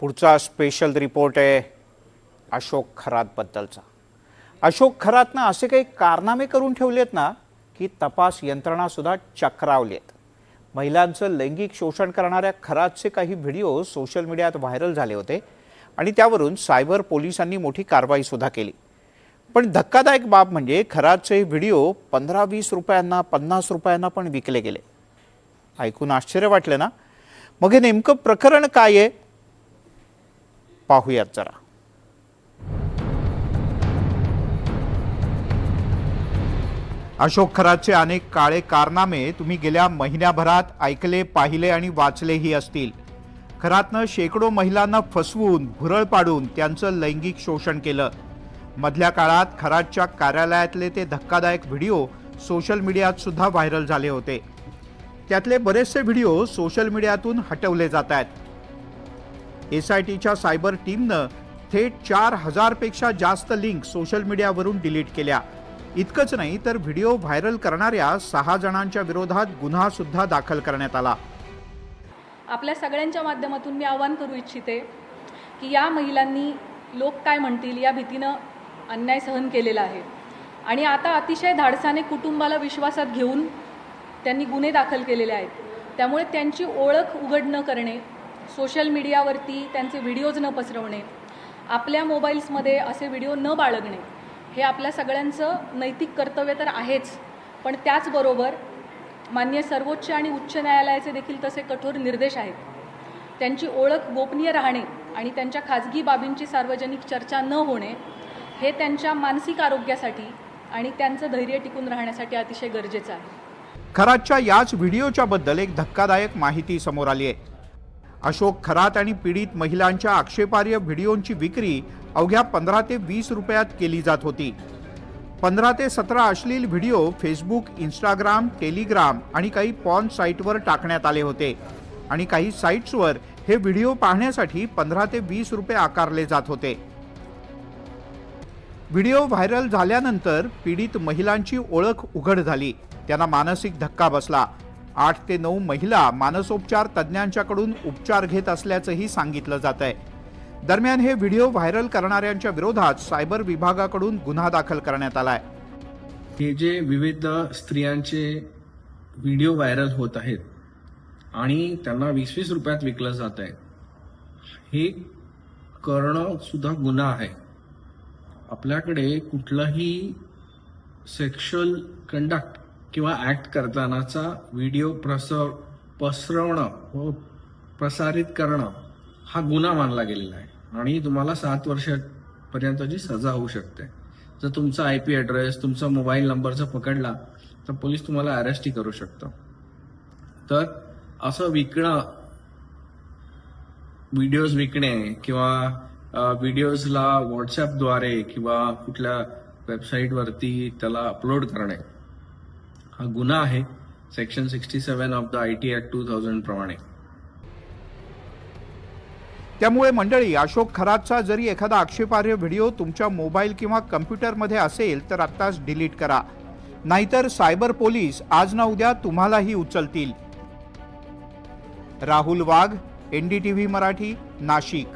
पुढचा special report आहे अशोक खरातबद्दलचा। अशोक खरातनं असे काही कारनामे करून ठेवलेत ना की तपास यंत्रणा सुद्धा चक्रावलीत। महिलांचं लैंगिक शोषण करणाऱ्या खरातचे काही व्हिडिओ सोशल मीडियात व्हायरल झाले होते आणि त्यावरून सायबर पोलिसांनी मोठी कारवाई सुद्धा केली। पण धक्कादायक बाब म्हणजे खरातचे व्हिडिओ 15-20 रुपयांना 50 रुपयांना पण विकले गेले। ऐकून आश्चर्य वाटलं ना? मग हे नेमकं प्रकरण काय आहे पाहूयात जरा। अशोक खरातचे अनेक काळे कारनामे तुम्ही गेल्या महिन्याभरात ऐकले, पाहिले आणि वाचलेही असतील। खरातनं शेकडो महिलांना फसवून, भुरळ पाडून त्यांचं लैंगिक शोषण केलं। मधल्या काळात खरातच्या कार्यालयातले ते धक्कादायक व्हिडिओ सोशल मीडियात सुद्धा व्हायरल झाले होते। त्यातले बरेचसे व्हिडिओ सोशल मीडियातून हटवले जात आहेत। एसआयटीच्या सायबर टीमनं थेट 4000 पेक्षा जास्त लिंक सोशल मीडियावरून डिलीट केल्या। इतकंच नाही तर व्हिडिओ व्हायरल करणाऱ्या 6 जणांच्या विरोधात गुन्हा सुद्धा दाखल करण्यात आला। आपल्या सगळ्यांच्या माध्यमातून मी आवाहन करू इच्छिते की या महिलांनी लोक काय म्हणतील या भीतीनं अन्याय सहन केलेला आहे आणि आता अतिशय धाडसाने कुटुंबाला विश्वासात घेऊन त्यांनी गुन्हे दाखल केलेले आहेत। त्यामुळे त्यांची ओळख उघड न करणे, सोशल मीडियावरती त्यांचे व्हिडिओज न पसरवणे, आपल्या मोबाईल्समध्ये असे व्हिडिओ न बाळगणे हे आपल्या सगळ्यांचं नैतिक कर्तव्य तर आहेच, पण त्याचबरोबर माननीय सर्वोच्च आणि उच्च न्यायालयाचे देखील तसे कठोर निर्देश आहेत। त्यांची ओळख गोपनीय राहणे आणि त्यांच्या खाजगी बाबींची सार्वजनिक चर्चा न होणे हे त्यांच्या मानसिक आरोग्यासाठी आणि त्यांचं धैर्य टिकून राहण्यासाठी अतिशय गरजेचं आहे। खरातच्या याच व्हिडिओच्या बद्दल एक धक्कादायक माहिती समोर आली आहे। अशोक खरात आणि पीडित महिलांच्या आक्षेपार्ह व्हिडिओंची विक्री अवघ्या 15 ते 20 रुपयात केली जात होती। 15 ते 17 अश्लील व्हिडिओ फेसबुक, इंस्टाग्राम, टेलिग्राम आणि काही पॉर्न साईटवर टाकण्यात आले होते आणि काही साईट्सवर हे व्हिडिओ पाहण्यासाठी 15 ते 20 रुपये आकारले जात होते। व्हिडिओ व्हायरल झाल्यानंतर पीडित महिलांची ओळख उघड झाली, त्यांना मानसिक धक्का बसला। 8 ते 9 महिला मानसोपचार तज्ज्ञांच्याकडून उपचार घेत असल्याचंही सांगितलं जात आहे। दरम्यान हे व्हिडिओ व्हायरल करणाऱ्यांच्या विरोधात सायबर विभागाकडून गुन्हा दाखल करण्यात आलाय। हे जे विविध स्त्रियांचे व्हिडिओ व्हायरल होत आहेत आणि त्यांना 20-20 रुपयात विकलं जात आहे, हे करणं सुद्धा गुन्हा आहे। आपल्याकडे कुठलाही सेक्शुअल कंडक्ट किंवा ऍक्ट करतानाचा व्हिडिओ पसरवणं व प्रसारित करणं हा गुन्हा मानला गेलेला आहे आणि तुम्हाला 7 वर्षापर्यंतची सजा होऊ शकते। जर तुमचा IP ॲड्रेस, तुमचा मोबाईल नंबर जर पकडला तर पोलीस तुम्हाला अरेस्टही करू शकतं। तर असं विकणं, व्हिडिओज विकणे किंवा व्हिडिओजला व्हॉट्सॲपद्वारे किंवा कुठल्या वेबसाईटवरती त्याला अपलोड करणे हा गुन्हा आहे section 67 of the IT act 2000 प्रमाणे। त्यामुळे मंडळी, अशोक खरातचा जरी एखादा आक्षेपार्ह व्हिडिओ तुमच्या मोबाईल किंवा कम्प्युटरमध्ये असेल तर आत्ताच डिलीट करा, नाहीतर सायबर पोलीस आज ना उद्या तुम्हालाही उचलतील। राहुल वाघ, NDTV मराठी, नाशिक।